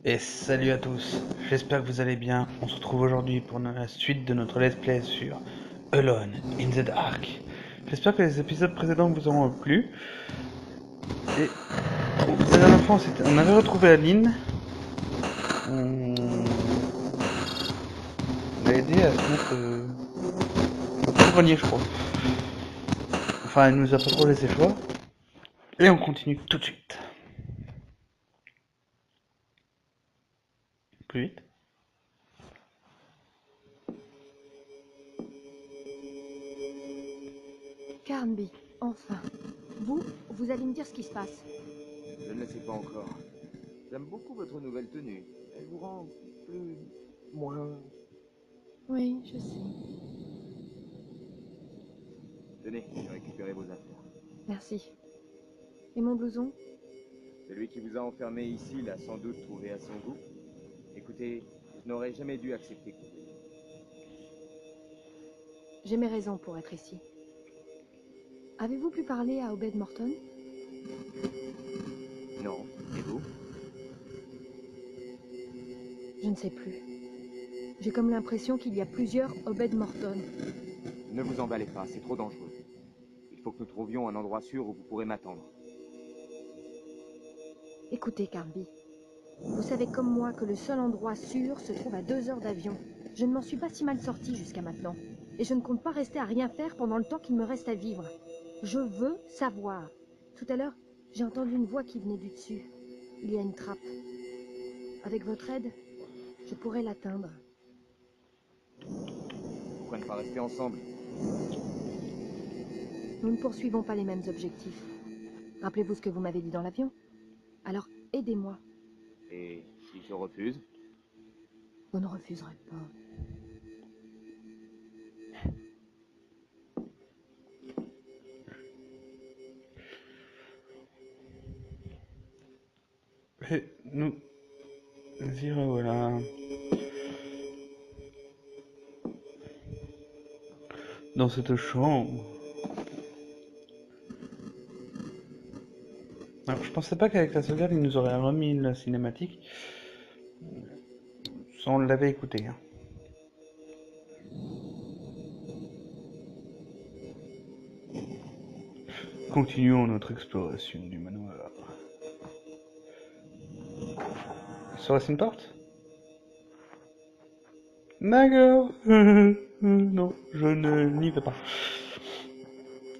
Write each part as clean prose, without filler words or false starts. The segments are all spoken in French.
Et salut à tous, j'espère que vous allez bien. On se retrouve aujourd'hui pour la suite de notre let's play sur Alone in the Dark. J'espère que les épisodes précédents vous auront plu. Et la dernière fois, on avait retrouvé Aline. On l'a aidé à se mettre au grenier, je crois. Enfin, elle nous a pas trop laissé le choix. Et on continue tout de suite. Plus vite. Carnby, enfin. Vous allez me dire ce qui se passe. Je ne le sais pas encore. J'aime beaucoup votre nouvelle tenue. Elle vous rend plus... moins... Oui, je sais. Tenez, j'ai récupéré vos affaires. Merci. Et mon blouson? Celui qui vous a enfermé ici l'a sans doute trouvé à son goût. Écoutez, je n'aurais jamais dû accepter que vous veniez. J'ai mes raisons pour être ici. Avez-vous pu parler à Obed Morton? Non, et vous? Je ne sais plus. J'ai comme l'impression qu'il y a plusieurs Obed Morton. Ne vous emballez pas, c'est trop dangereux. Il faut que nous trouvions un endroit sûr où vous pourrez m'attendre. Écoutez, Carnby. Vous savez comme moi que le seul endroit sûr se trouve à 2 heures d'avion. Je ne m'en suis pas si mal sortie jusqu'à maintenant. Et je ne compte pas rester à rien faire pendant le temps qu'il me reste à vivre. Je veux savoir. Tout à l'heure, j'ai entendu une voix qui venait du dessus. Il y a une trappe. Avec votre aide, je pourrais l'atteindre. Pourquoi ne pas rester ensemble? Nous ne poursuivons pas les mêmes objectifs. Rappelez-vous ce que vous m'avez dit dans l'avion. Alors, aidez-moi. Et si je refuse? Vous ne refuserez pas. Et nous y revoilà. Dans cette chambre. Alors, je pensais pas qu'avec la sauvegarde, il nous aurait remis la cinématique. Ça, on l'avait écouté. Hein. Continuons notre exploration du manoir. Serait-ce une porte? D'accord. Non, je n'y vais pas.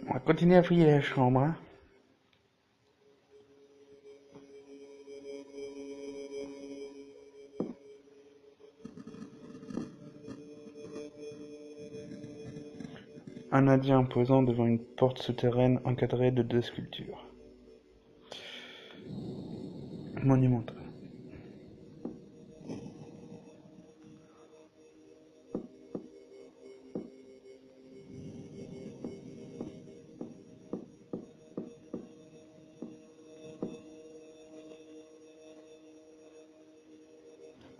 On va continuer à fouiller la chambre. Hein. Un Indien posant devant une porte souterraine encadrée de 2 sculptures. Monumentale.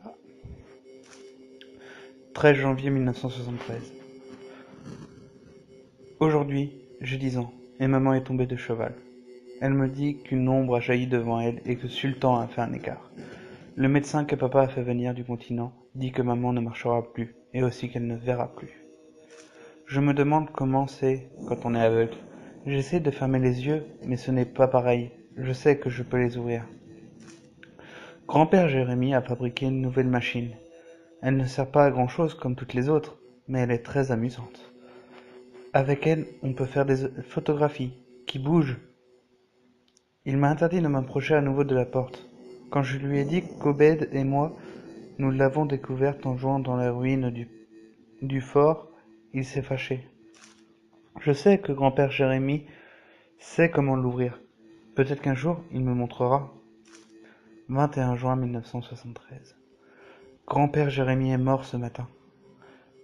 Ah. 13 janvier 1973. Aujourd'hui, j'ai 10 ans, et maman est tombée de cheval. Elle me dit qu'une ombre a jailli devant elle et que Sultan a fait un écart. Le médecin que papa a fait venir du continent dit que maman ne marchera plus, et aussi qu'elle ne verra plus. Je me demande comment c'est quand on est aveugle. J'essaie de fermer les yeux, mais ce n'est pas pareil. Je sais que je peux les ouvrir. Grand-père Jérémie a fabriqué une nouvelle machine. Elle ne sert pas à grand-chose comme toutes les autres, mais elle est très amusante. Avec elle, on peut faire des photographies qui bougent. Il m'a interdit de m'approcher à nouveau de la porte. Quand je lui ai dit qu'Obed et moi, nous l'avons découverte en jouant dans les ruines du fort, il s'est fâché. Je sais que grand-père Jérémie sait comment l'ouvrir. Peut-être qu'un jour, il me montrera. 21 juin 1973. Grand-père Jérémie est mort ce matin.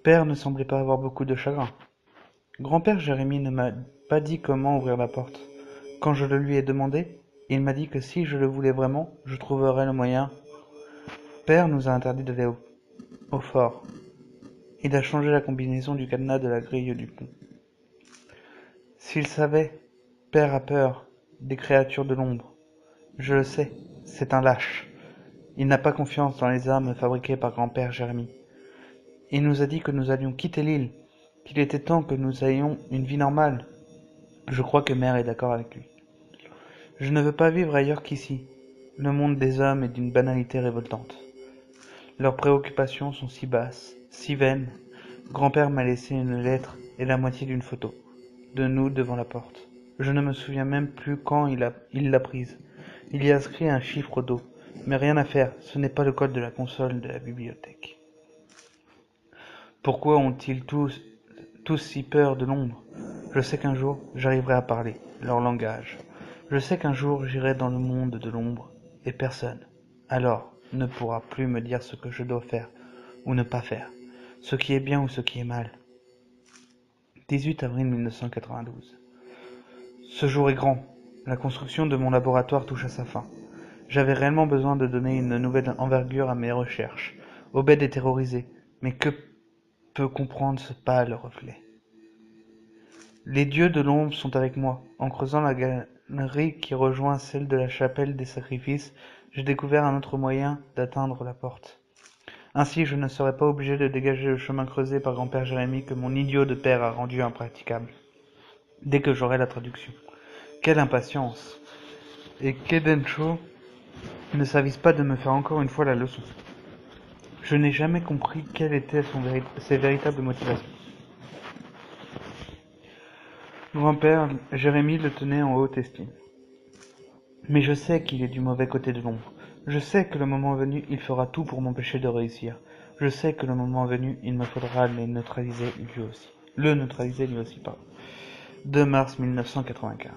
Père ne semblait pas avoir beaucoup de chagrin. Grand-père Jérémie ne m'a pas dit comment ouvrir la porte. Quand je le lui ai demandé, il m'a dit que si je le voulais vraiment, je trouverais le moyen. Père nous a interdit d'aller au fort. Il a changé la combinaison du cadenas de la grille du pont. S'il savait, Père a peur des créatures de l'ombre. Je le sais, c'est un lâche. Il n'a pas confiance dans les armes fabriquées par grand-père Jérémie. Il nous a dit que nous allions quitter l'île, qu'il était temps que nous ayons une vie normale. Je crois que Mère est d'accord avec lui. Je ne veux pas vivre ailleurs qu'ici. Le monde des hommes est d'une banalité révoltante. Leurs préoccupations sont si basses, si vaines. Grand-père m'a laissé une lettre et la moitié d'une photo de nous devant la porte. Je ne me souviens même plus quand il l'a prise. Il y a inscrit un chiffre au dos. Mais rien à faire, ce n'est pas le code de la console de la bibliothèque. Pourquoi ont-ils tous si peur de l'ombre? Je sais qu'un jour, j'arriverai à parler leur langage. Je sais qu'un jour, j'irai dans le monde de l'ombre, et personne, alors, ne pourra plus me dire ce que je dois faire, ou ne pas faire, ce qui est bien ou ce qui est mal. 18 avril 1992. Ce jour est grand. La construction de mon laboratoire touche à sa fin. J'avais réellement besoin de donner une nouvelle envergure à mes recherches. Obed est terrorisé, mais que peut comprendre ce pâle reflet? Les dieux de l'ombre sont avec moi. En creusant la galerie qui rejoint celle de la chapelle des sacrifices, j'ai découvert un autre moyen d'atteindre la porte. Ainsi, je ne serai pas obligé de dégager le chemin creusé par grand-père Jérémie que mon idiot de père a rendu impraticable. Dès que j'aurai la traduction. Quelle impatience! Et Kedencho ne s'avise pas de me faire encore une fois la leçon. Je n'ai jamais compris quelles étaient ses véritables motivations. Grand-père Jérémie le tenait en haute estime. Mais je sais qu'il est du mauvais côté de l'ombre. Je sais que le moment venu, il fera tout pour m'empêcher de réussir. Je sais que le moment venu, il me faudra le neutraliser lui aussi. 2 mars 1995.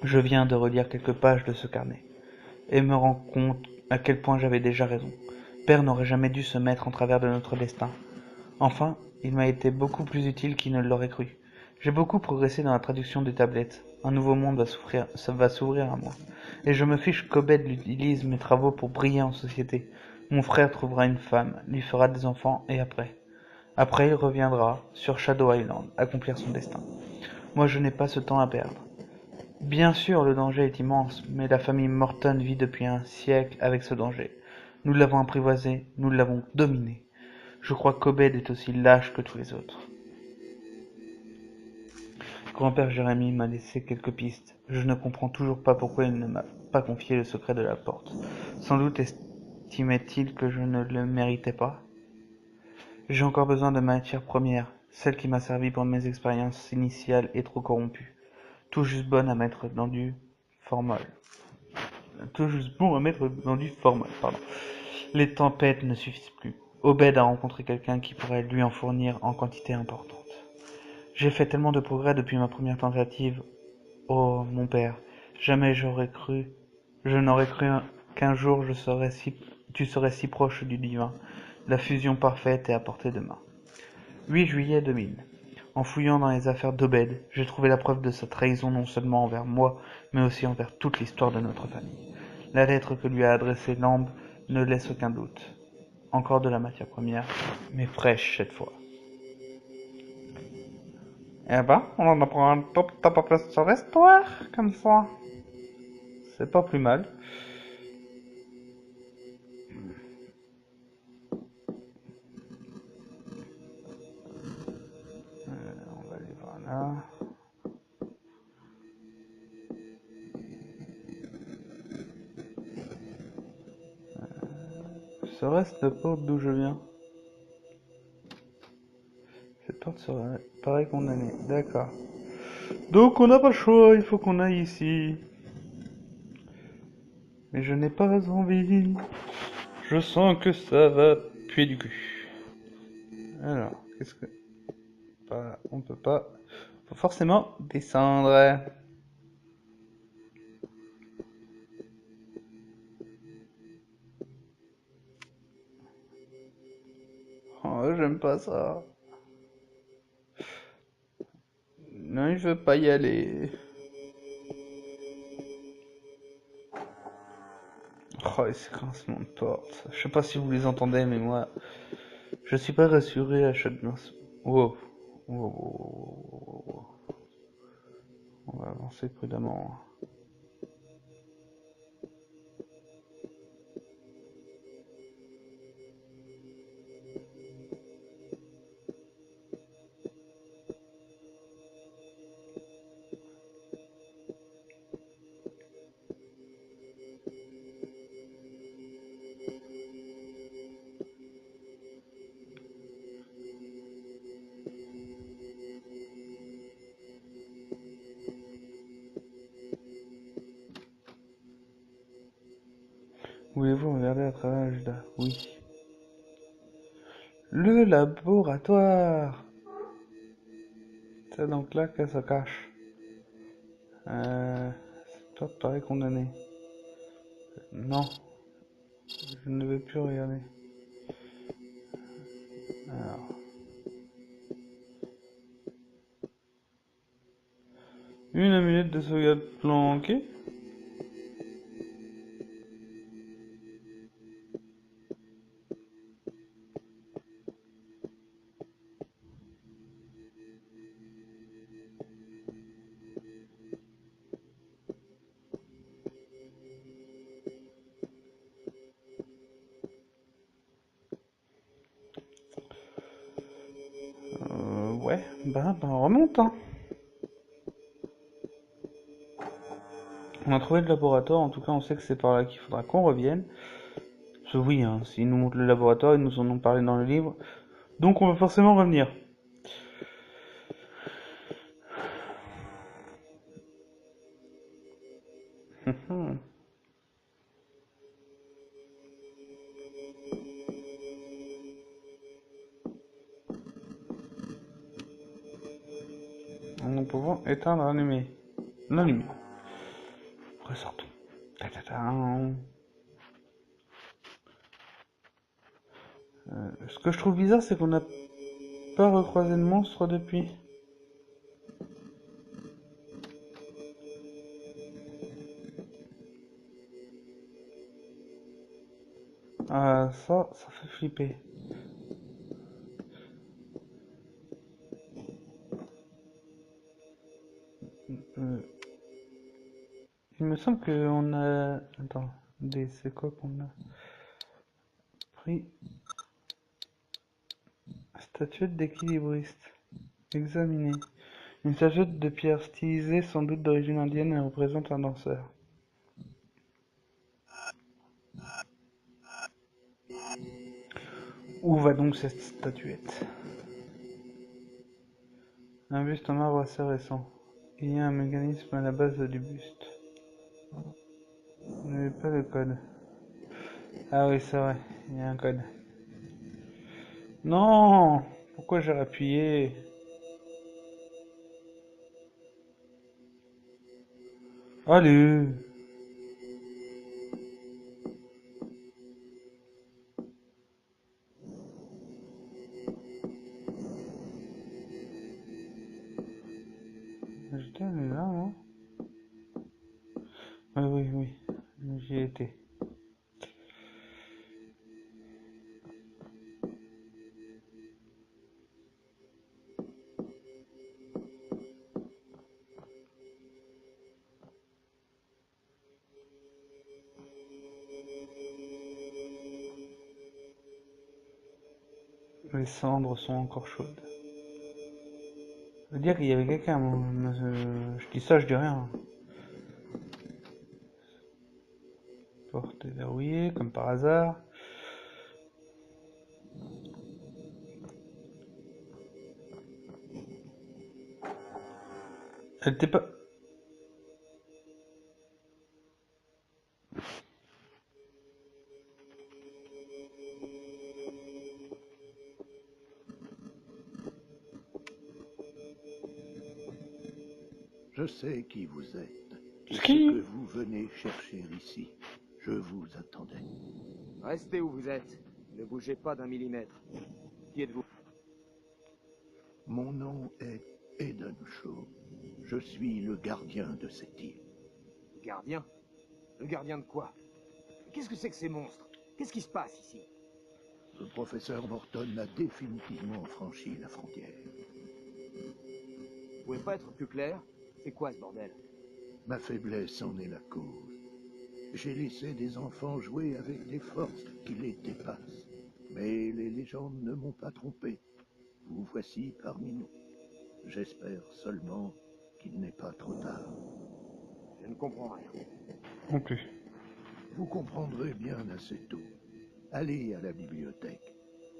Je viens de relire quelques pages de ce carnet, et me rends compte à quel point j'avais déjà raison. Père n'aurait jamais dû se mettre en travers de notre destin. Enfin, il m'a été beaucoup plus utile qu'il ne l'aurait cru. J'ai beaucoup progressé dans la traduction des tablettes. Un nouveau monde va s'ouvrir à moi. Et je me fiche qu'Obed utilise mes travaux pour briller en société. Mon frère trouvera une femme, lui fera des enfants, et après? Après, il reviendra sur Shadow Island, accomplir son destin. Moi, je n'ai pas ce temps à perdre. Bien sûr, le danger est immense, mais la famille Morton vit depuis un siècle avec ce danger. Nous l'avons apprivoisé, nous l'avons dominé. Je crois qu'Obed est aussi lâche que tous les autres. Grand-père Jérémie m'a laissé quelques pistes. Je ne comprends toujours pas pourquoi il ne m'a pas confié le secret de la porte. Sans doute estimait-il que je ne le méritais pas. J'ai encore besoin de matière première. Celle qui m'a servi pour mes expériences initiales est trop corrompue. Tout juste bonne à mettre dans du formol. Pardon. Les tempêtes ne suffisent plus. Obed a rencontré quelqu'un qui pourrait lui en fournir en quantité importante. J'ai fait tellement de progrès depuis ma première tentative. Oh, mon père, jamais je n'aurais cru qu'un jour tu serais si proche du divin. La fusion parfaite est à portée de main. 8 juillet 2000. En fouillant dans les affaires d'Obed, j'ai trouvé la preuve de sa trahison non seulement envers moi, mais aussi envers toute l'histoire de notre famille. La lettre que lui a adressée Lamb ne laisse aucun doute. Encore de la matière première, mais fraîche cette fois. Eh ben, on en apprend un top à plus sur l'histoire, comme ça. C'est pas plus mal. On va aller voir là. Serait-ce la porte d'où je viens? Cette porte paraît condamnée. D'accord. Donc on n'a pas le choix, il faut qu'on aille ici. Mais je n'ai pas envie. Je sens que ça va puer du cul. Alors, qu'est-ce que... on peut pas... Faut forcément descendre. Oh, j'aime pas ça. Non, je veux pas y aller. Oh, et ces grincements de porte. Je sais pas si vous les entendez, mais moi, je suis pas rassuré à chaque grincement. Wow. Wow, wow, wow, wow, wow. On va avancer prudemment. Voulez-vous regarder à travers l'agenda? Oui. Le laboratoire! C'est donc là qu'elle se cache. C'est toi, pareil condamné. Non, je ne vais plus regarder. Alors. Une amulette de sauvegarde planquée. Ouais, on remonte, hein. On a trouvé le laboratoire, en tout cas on sait que c'est par là qu'il faudra qu'on revienne. Parce que oui, hein, s'ils nous montrent le laboratoire, ils nous en ont parlé dans le livre. Donc on va forcément revenir. Nous pouvons éteindre la lumière. Ressortons. Ta-ta-ta. Ce que je trouve bizarre, c'est qu'on n'a pas recroisé de monstre depuis. Ah, ça fait flipper. Euh, il me semble qu'on a... Attends, c'est quoi qu'on a pris? Statuette d'équilibriste. Examiner. Une statuette de pierre stylisée, sans doute d'origine indienne, elle représente un danseur. Où va donc cette statuette? Un buste en marbre assez récent. Il y a un mécanisme à la base du buste. Vous n'avez pas le code. Ah oui, c'est vrai, il y a un code. Non! Pourquoi j'ai appuyé? Allez! J'étais allé là, non? Ah oui, oui, j'y ai été. Les cendres sont encore chaudes. Ça veut dire qu'il y avait quelqu'un, moi. Je dis ça, je dis rien. Porte est verrouillée, comme par hasard. Elle était pas... Je sais qui vous êtes et ce Qui? que vous venez chercher ici. Je vous attendais. Restez où vous êtes. Ne bougez pas d'un millimètre. Qui êtes-vous? Mon nom est Eden Shaw. Je suis le gardien de cette île. Gardien? Le gardien de quoi? Qu'est-ce que c'est que ces monstres? Qu'est-ce qui se passe ici? Le professeur Morton a définitivement franchi la frontière. Vous pouvez pas être plus clair? C'est quoi ce bordel? Ma faiblesse en est la cause. J'ai laissé des enfants jouer avec des forces qui les dépassent. Mais les légendes ne m'ont pas trompé. Vous voici parmi nous. J'espère seulement qu'il n'est pas trop tard. Je ne comprends rien. Non plus. Vous comprendrez bien assez tôt. Allez à la bibliothèque.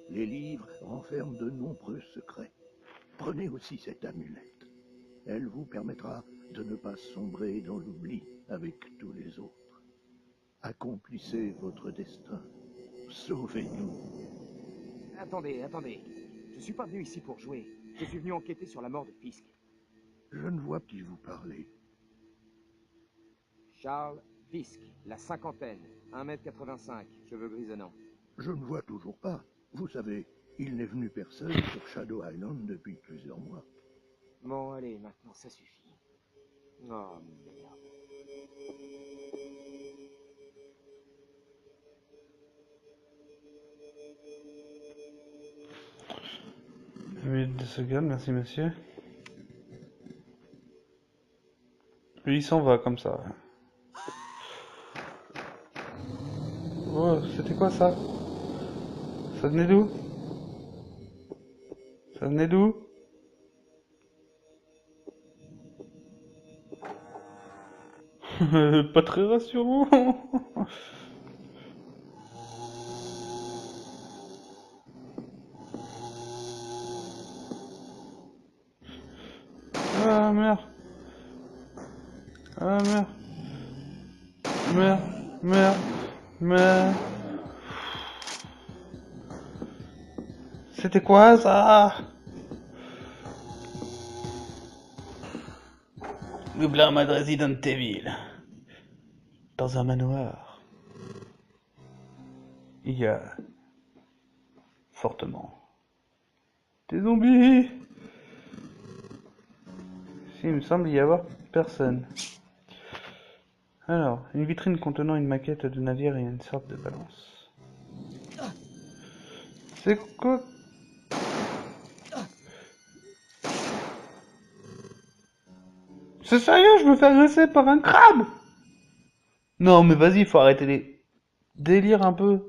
Les livres renferment de nombreux secrets. Prenez aussi cette amulette. Elle vous permettra de ne pas sombrer dans l'oubli avec tous les autres. Accomplissez votre destin. Sauvez-nous. Attendez. Je suis pas venu ici pour jouer. Je suis venu enquêter sur la mort de Fisk. Je ne vois qui vous parlez. Charles Fisk, la cinquantaine, 1m85, cheveux grisonnants. Je ne vois toujours pas. Vous savez, il n'est venu personne sur Shadow Island depuis plusieurs mois. Bon, allez, maintenant, ça suffit. Oh, merde. 8 secondes, merci monsieur. Lui il s'en va comme ça. Oh, c'était quoi ça? Ça venait d'où? Ça venait d'où? Pas très rassurant. Ah merde. Ah merde. Merde. C'était quoi ça? Le blâme de Resident Evil. Dans un manoir. Il y a fortement des zombies. Si, il me semble y avoir personne. Alors, une vitrine contenant une maquette de navire et une sorte de balance. C'est quoi? C'est sérieux, je me fais agresser par un crabe? Non, mais vas-y, faut arrêter les délires un peu.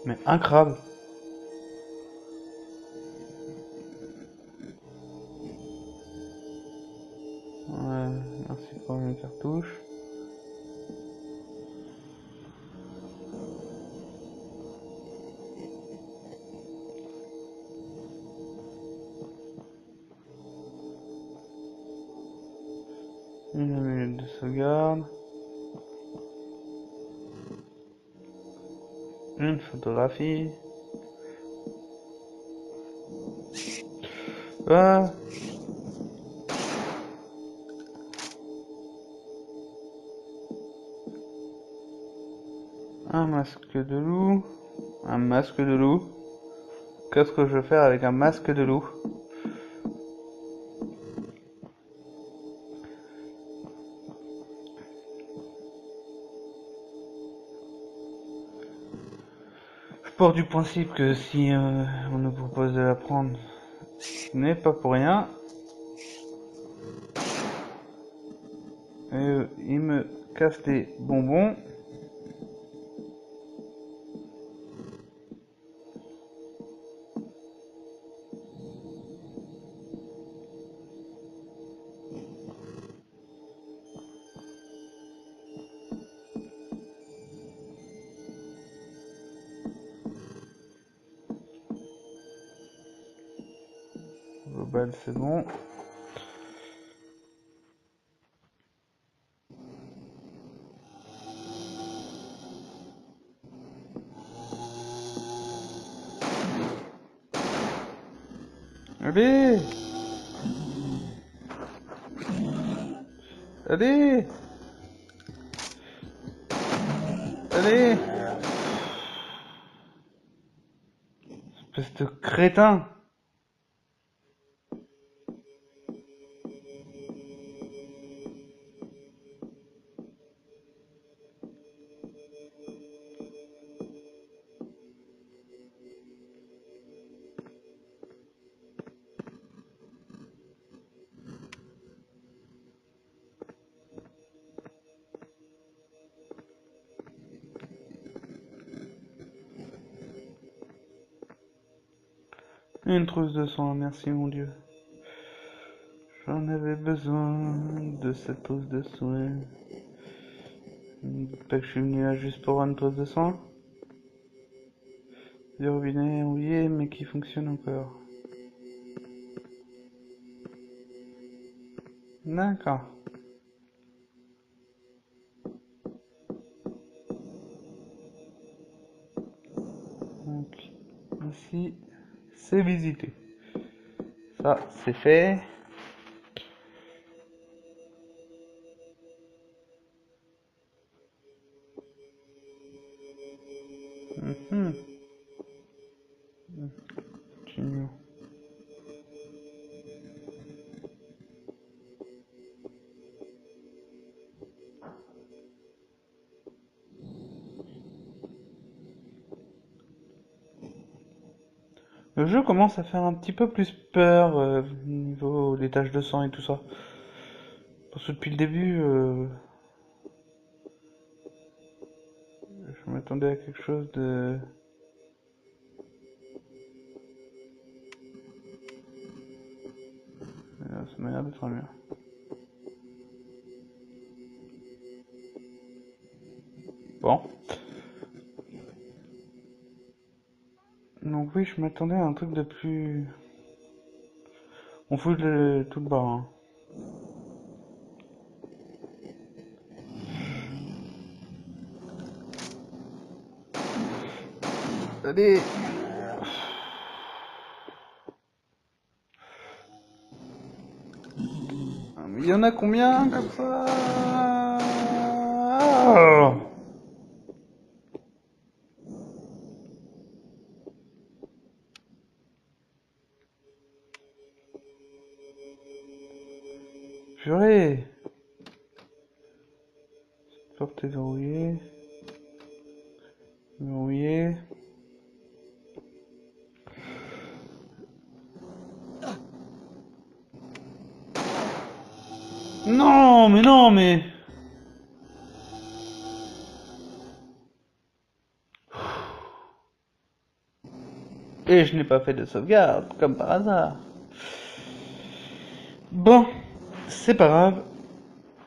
Mais un crabe. Ouais, merci pour les cartouches. Une minute de sauvegarde. Une photographie. Ah. Un masque de loup. Un masque de loup. Qu'est-ce que je vais faire avec un masque de loup? Je pars du principe que si on nous propose de la prendre, ce n'est pas pour rien. Et il me casse des bonbons. Global, c'est bon. Allez! Allez! Allez! Espèce Ce crétin! Une trousse de sang, merci mon Dieu. J'en avais besoin de cette trousse de sang. Pas que je suis venu là juste pour une trousse de sang. Le robinet rouillé mais qui fonctionne encore. D'accord. Donc ici c'est visité. Ça c'est fait. Continuons. Le jeu commence à faire un petit peu plus peur au niveau des taches de sang et tout ça. Parce que depuis le début, je m'attendais à quelque chose de... Ça m'a l'air d'être mieux. Bon. Donc oui, je m'attendais à un truc de plus... On fout tout le bas, hein. Allez. Mais il y en a combien comme ça? Oh. Purée. Cette porte est verrouillée. Verrouillée. Non, mais non, mais... Et je n'ai pas fait de sauvegarde, comme par hasard. Bon, c'est pas grave.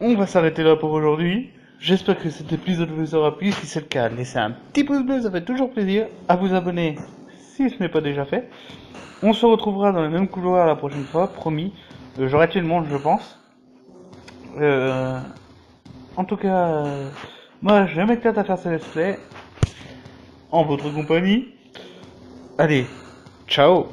On va s'arrêter là pour aujourd'hui. J'espère que cet épisode vous aura plu. Si c'est le cas, laissez un petit pouce bleu, ça fait toujours plaisir. À vous abonner si ce n'est pas déjà fait. On se retrouvera dans les mêmes couloirs la prochaine fois, promis. J'aurai tué le monde, je pense. En tout cas, moi je m'éclate à faire ce let's play en votre compagnie. Allez, ciao!